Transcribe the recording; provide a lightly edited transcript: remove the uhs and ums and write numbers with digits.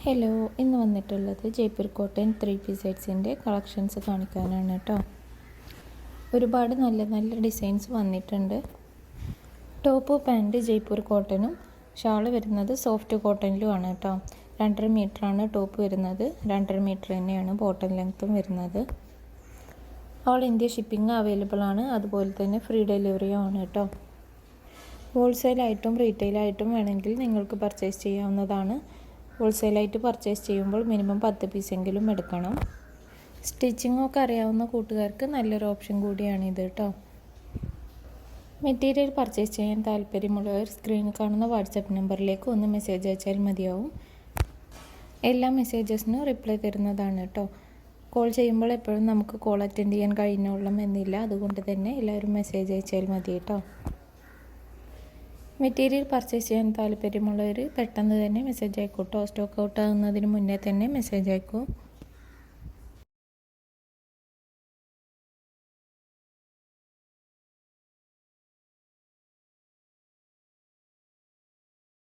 Hello, ഇന്ന് വന്നിട്ടുള്ളത് Jaipur cotton 3 piece സെറ്റ്സിൻ്റെ collections കാണിക്കാനാണ് കേട്ടോ. ഒരുപാട് നല്ല നല്ല ഡിസൈൻസ് വന്നിട്ടുണ്ട്. ടോപ്പ് പാൻറ്റ് ജയ്പൂർ കോട്ടനും ഷാൾ വരുന്നത് സോഫ്റ്റ് കോട്ടണിലുമാണ് കേട്ടോ. 2.5 മീറ്ററാണ് ടോപ്പ് വരുന്നത്, 2.5 മീറ്റർ തന്നെയാണ് ബോട്ടം ലെങ്ത്തും വരുന്നത്. ഓൾ ഇന്ത്യ ഷിപ്പിംഗ് അവൈലബിൾ ആണ്, അതുപോലെ തന്നെ ഫ്രീ ഡെലിവറിയും ആണ് കേട്ടോ. ഹോൾസെയിലായിട്ടും റീറ്റെയിലായിട്ടും വേണമെങ്കിൽ നിങ്ങൾക്ക് പർച്ചേസ് ചെയ്യാവുന്നതാണ്. ഹോൾസെയിലായിട്ട് പർച്ചേസ് ചെയ്യുമ്പോൾ മിനിമം 10 പീസെങ്കിലും എടുക്കണം. സ്റ്റിച്ചിങ്ങൊക്കെ അറിയാവുന്ന കൂട്ടുകാർക്ക് നല്ലൊരു ഓപ്ഷൻ കൂടിയാണ് ഇത് കേട്ടോ. മെറ്റീരിയൽ പർച്ചേസ് ചെയ്യാൻ താല്പര്യമുള്ളവർ സ്ക്രീനിൽ കാണുന്ന വാട്സപ്പ് നമ്പറിലേക്ക് ഒന്ന് മെസ്സേജ് അയച്ചാൽ മതിയാവും. എല്ലാ മെസ്സേജസിനും റിപ്ലൈ തരുന്നതാണ് കേട്ടോ. കോൾ ചെയ്യുമ്പോൾ എപ്പോഴും നമുക്ക് കോൾ അറ്റൻഡ് ചെയ്യാൻ കഴിഞ്ഞോളണം എന്നില്ല, അതുകൊണ്ട് തന്നെ എല്ലാവരും മെസ്സേജ് അയച്ചാൽ മതി കേട്ടോ. മെറ്റീരിയൽ പർച്ചേസ് ചെയ്യാൻ താല്പര്യമുള്ളവർ പെട്ടെന്ന് തന്നെ മെസ്സേജ് അയക്കൂ കേട്ടോ. സ്റ്റോക്ക് ഔട്ട് ആകുന്നതിന് മുന്നേ തന്നെ മെസ്സേജ് അയക്കൂ.